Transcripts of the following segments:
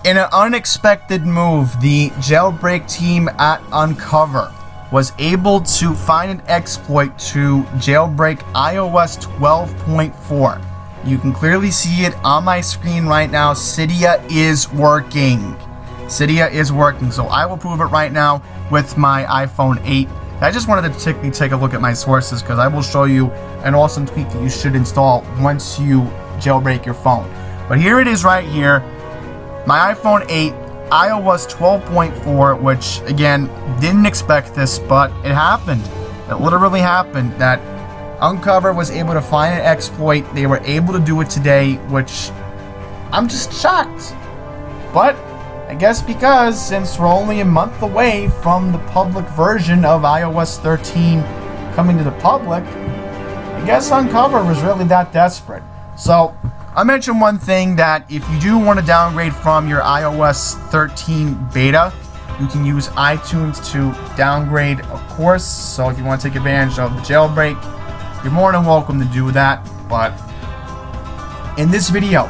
In an unexpected move, the Jailbreak team at Uncover was able to find an exploit to jailbreak iOS 12.4. You can clearly see it on my screen right now. Cydia is working. Cydia is working. So I will prove it right now with my iPhone 8. I just wanted to take a look at my sources because I will show you an awesome tweak that you should install once you jailbreak your phone. But here it is right here. My iPhone 8, iOS 12.4, which again, didn't expect this, but it happened. It literally happened that Uncover was able to find an exploit. They were able to do it today, which I'm just shocked. But I guess because since we're only a month away from the public version of iOS 13 coming to the public, I guess Uncover was really that desperate. So I mentioned one thing, that if you do want to downgrade from your iOS 13 beta, you can use iTunes to downgrade, of course. So if you want to take advantage of the jailbreak, you're more than welcome to do that. But in this video,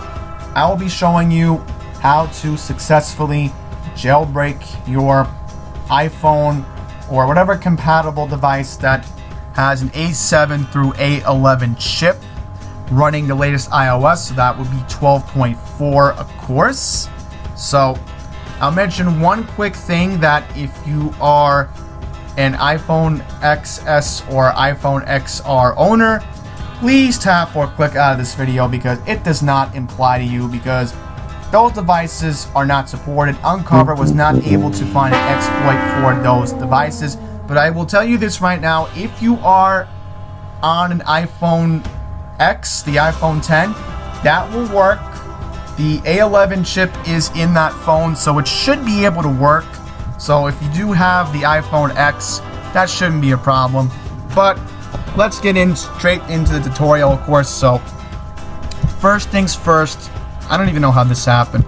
I will be showing you how to successfully jailbreak your iPhone or whatever compatible device that has an A7 through A11 chip running the latest iOS, so that would be 12.4, of course. So I'll mention one quick thing, that if you are an iPhone XS or iPhone XR owner, please tap or click out of this video because it does not apply to you, because those devices are not supported. Uncover was not able to find an exploit for those devices. But I will tell you this right now, if you are on an iPhone X, the iPhone 10, that will work. The A11 chip is in that phone, so it should be able to work. So if you do have the iPhone X, that shouldn't be a problem. But let's get straight into the tutorial, of course. So first things first, I don't even know how this happened.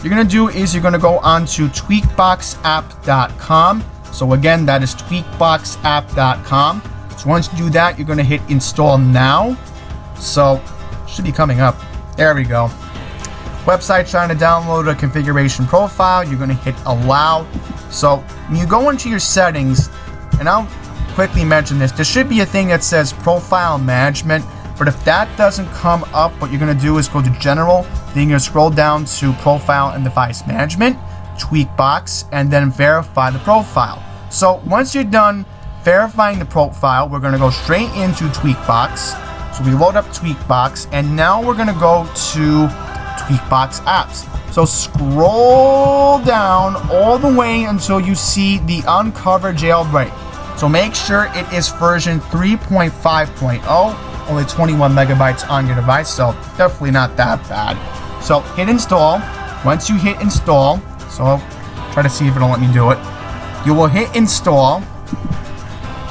You're gonna do is you're gonna go onto tweakboxapp.com. So again, that is tweakboxapp.com. So once you do that, you're gonna hit install now. So should be coming up. There we go. Website trying to download a configuration profile. You're gonna hit allow. So when you go into your settings, and I'll quickly mention this, there should be a thing that says profile management. But if that doesn't come up, what you're going to do is go to General, then you're going to scroll down to Profile and Device Management, Tweakbox, and then verify the profile. So once you're done verifying the profile, we're going to go straight into Tweakbox. So we load up Tweakbox, and now we're going to go to Tweakbox Apps. So scroll down all the way until you see the Uncover Jailbreak. So make sure it is version 3.5.0. Only 21 megabytes on your device, so definitely not that bad. So hit install. Once you hit install, so I'll try to see if it'll let me do it. You will hit install.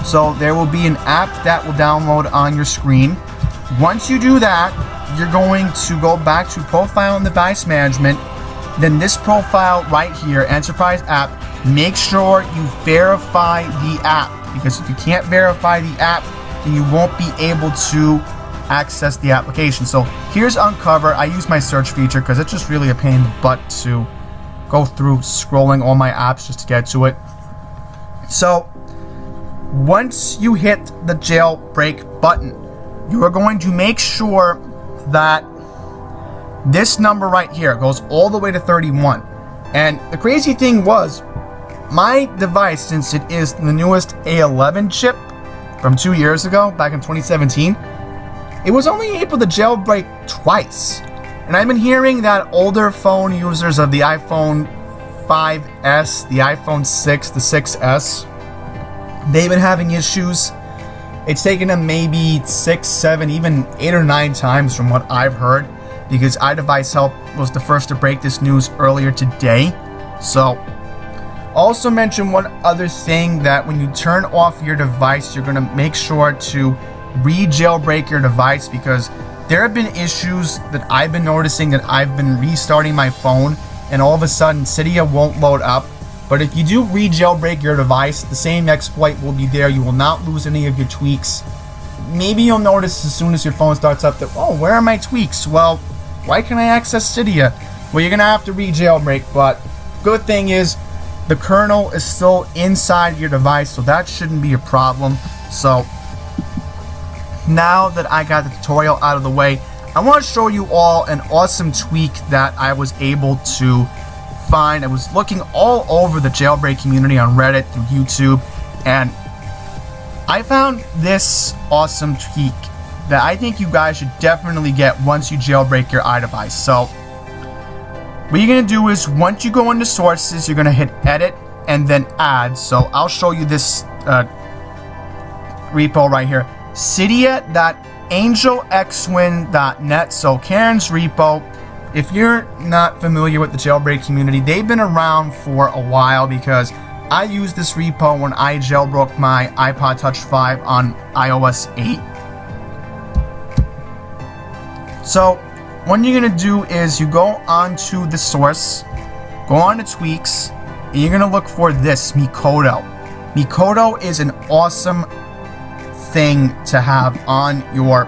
So there will be an app that will download on your screen. Once you do that, you're going to go back to Profile and Device Management. Then this profile right here, Enterprise App, make sure you verify the app, because if you can't verify the app, then you won't be able to access the application. So here's Uncover. I use my search feature because it's just really a pain in the butt to go through scrolling all my apps just to get to it. So once you hit the jailbreak button, you are going to make sure that this number right here goes all the way to 31. And the crazy thing was, my device, since it is the newest A11 chip, from 2 years ago, back in 2017, it was only able to jailbreak twice. And I've been hearing that older phone users of the iPhone 5S, the iPhone 6, the 6S, they've been having issues. It's taken them maybe 6, 7, even 8 or 9 times from what I've heard, because iDevice Help was the first to break this news earlier today. So also mention one other thing, that when you turn off your device, you're going to make sure to re-jailbreak your device, because there have been issues that I've been noticing, that I've been restarting my phone and all of a sudden Cydia won't load up. But if you do re-jailbreak your device, the same exploit will be there. You will not lose any of your tweaks. Maybe you'll notice as soon as your phone starts up that, oh, where are my tweaks? Well, why can't I access Cydia? well, you're gonna have to re-jailbreak, but good thing is the kernel is still inside your device, so that shouldn't be a problem. So now that I got the tutorial out of the way, I want to show you all an awesome tweak that I was able to find. I was looking all over the jailbreak community on Reddit, through YouTube, and I found this awesome tweak that I think you guys should definitely get once you jailbreak your iDevice. So what you're going to do is, once you go into sources, you're going to hit edit and then add. So I'll show you this repo right here, cydia.angelxwin.net. So Karen's repo, if you're not familiar with the jailbreak community, they've been around for a while because I used this repo when I jailbroke my iPod Touch 5 on iOS 8. So what you're going to do is you go onto the source, go on to tweaks, and you're going to look for this, Mikoto. Mikoto is an awesome thing to have on your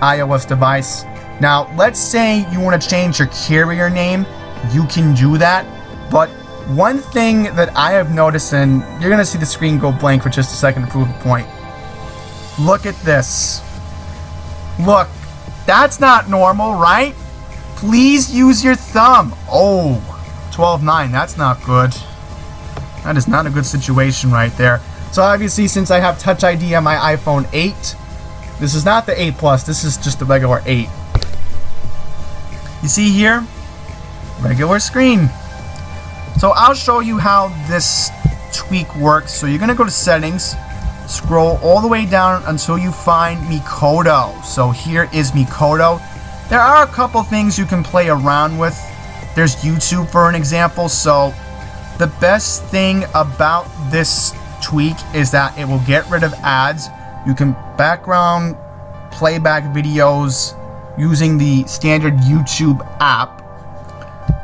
iOS device. Now, let's say you want to change your carrier name, you can do that, but one thing that I have noticed, and you're going to see the screen go blank for just a second to prove the point. Look at this. Look. That's not normal, right? Please use your thumb. Oh, 12.9, that's not good. That is not a good situation right there. So obviously, since I have Touch ID on my iPhone 8, this is not the 8 Plus, this is just the regular 8. You see here? Regular screen. So I'll show you how this tweak works. So you're gonna go to settings, scroll all the way down until you find Mikoto. So here is Mikoto. There are a couple things you can play around with. There's YouTube for an example. So the best thing about this tweak is that it will get rid of ads. You can background playback videos using the standard YouTube app.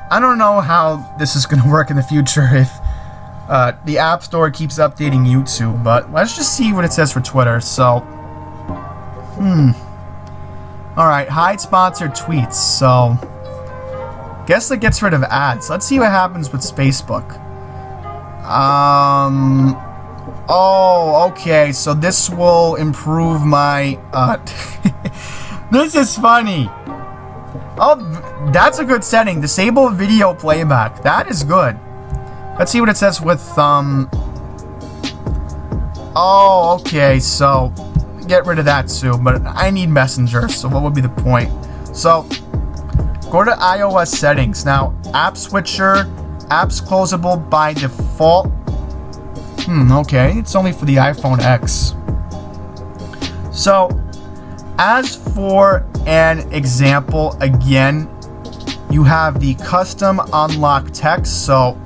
I don't know how this is going to work in the future if the App Store keeps updating YouTube, but let's just see what it says for Twitter. So, alright, hide sponsored tweets. So, guess that gets rid of ads. Let's see what happens with Facebook. Oh, okay, so this will improve my, this is funny. Oh, that's a good setting. Disable video playback. That is good. Let's see what it says with, oh, okay, so get rid of that too, but I need Messenger, so what would be the point? So, go to iOS settings. Now, App Switcher, apps closable by default. Okay, it's only for the iPhone X. So, as for an example, again, you have the custom unlock text, so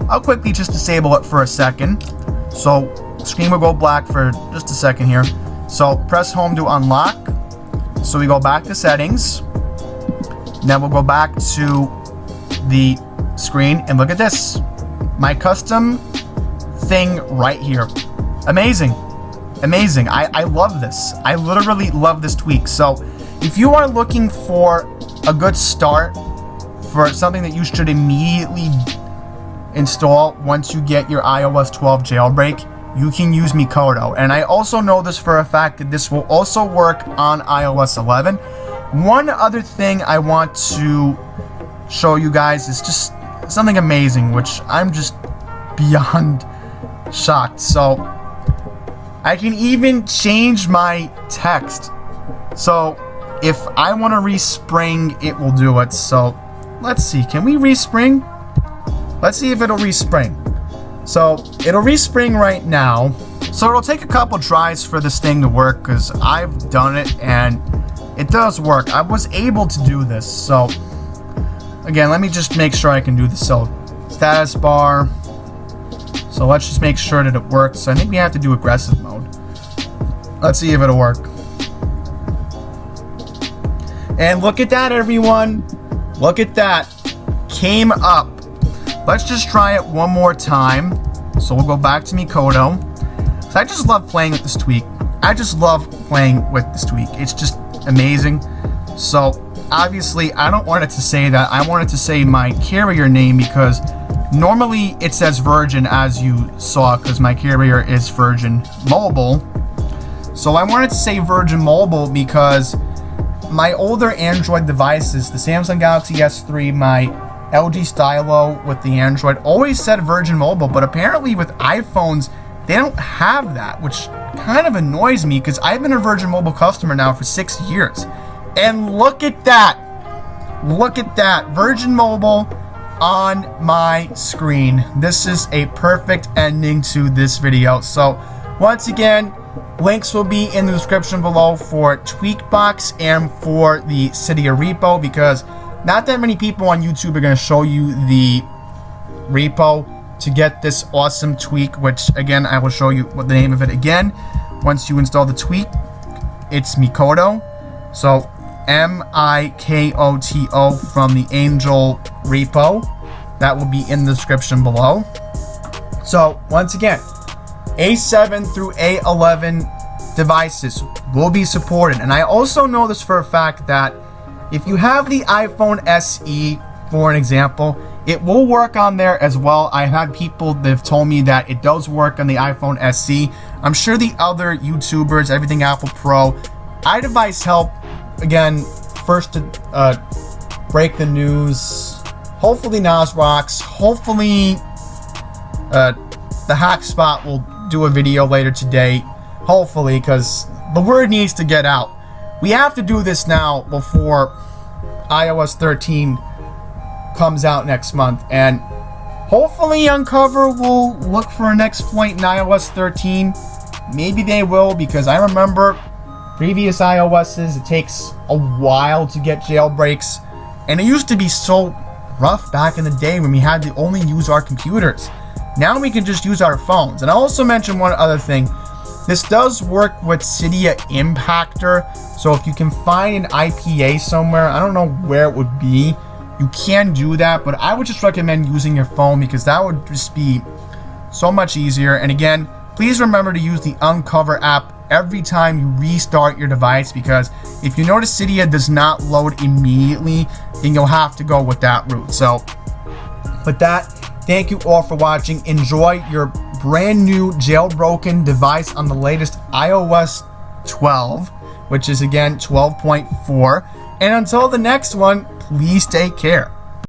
I'll quickly just disable it for a second. So, screen will go black for just a second here. So, press home to unlock. So, we go back to settings. Then we'll go back to the screen and look at this. My custom thing right here. Amazing. Amazing. I love this. I literally love this tweak. So, if you are looking for a good start for something that you should immediately install once you get your iOS 12 jailbreak, you can use Mikoto. And I also know this for a fact that this will also work on iOS 11. One other thing I want to show you guys is just something amazing, which I'm just beyond shocked. So, I can even change my text. So, if I want to respring, it will do it. So, let's see. Can we respring? Let's see if it'll respring. So, it'll respring right now. So, it'll take a couple tries for this thing to work, because I've done it, and it does work. I was able to do this. So, again, let me just make sure I can do this. So, status bar. So, let's just make sure that it works. So, I think we have to do aggressive mode. Let's see if it'll work. And look at that, everyone. Look at that. Came up. Let's just try it one more time. So we'll go back to Mikoto. So I just love playing with this tweak. I just love playing with this tweak. It's just amazing. So obviously I don't want it to say that. I want it to say my carrier name, because normally it says Virgin, as you saw, because my carrier is Virgin Mobile. So I wanted to say Virgin Mobile because my older Android devices, the Samsung Galaxy S3, my LG Stylo with the Android, always said Virgin Mobile, but apparently with iPhones, they don't have that, which kind of annoys me because I've been a Virgin Mobile customer now for 6 years. And look at that. Look at that. Virgin Mobile on my screen. This is a perfect ending to this video. So once again, links will be in the description below for Tweakbox and for the Cydia repo, because not that many people on YouTube are going to show you the repo to get this awesome tweak, which again, I will show you what the name of it again. Once you install the tweak, it's Mikoto. So M-I-K-O-T-O from the Angel repo. That will be in the description below. So once again, A7 through A11 devices will be supported. And I also know this for a fact that if you have the iPhone SE, for an example, it will work on there as well. I've had people that have told me that it does work on the iPhone SE. I'm sure the other YouTubers, Everything Apple Pro, iDevice help, again, first to break the news. Hopefully Nas rocks. Hopefully the Hack Spot will do a video later today. Hopefully, because the word needs to get out. We have to do this now before iOS 13 comes out next month, and hopefully Uncover will look for an exploit in iOS 13. Maybe they will, because I remember previous iOSs, it takes a while to get jailbreaks, and it used to be so rough back in the day when we had to only use our computers. Now we can just use our phones. And I also mentioned one other thing. This does work with Cydia Impactor, so if you can find an IPA somewhere, I don't know where it would be, you can do that, but I would just recommend using your phone, because that would just be so much easier. And again, please remember to use the Uncover app every time you restart your device, because if you notice Cydia does not load immediately, then you'll have to go with that route. So with that, thank you all for watching. Enjoy your brand new jailbroken device on the latest iOS 12, which is again 12.4. And until the next one, please take care.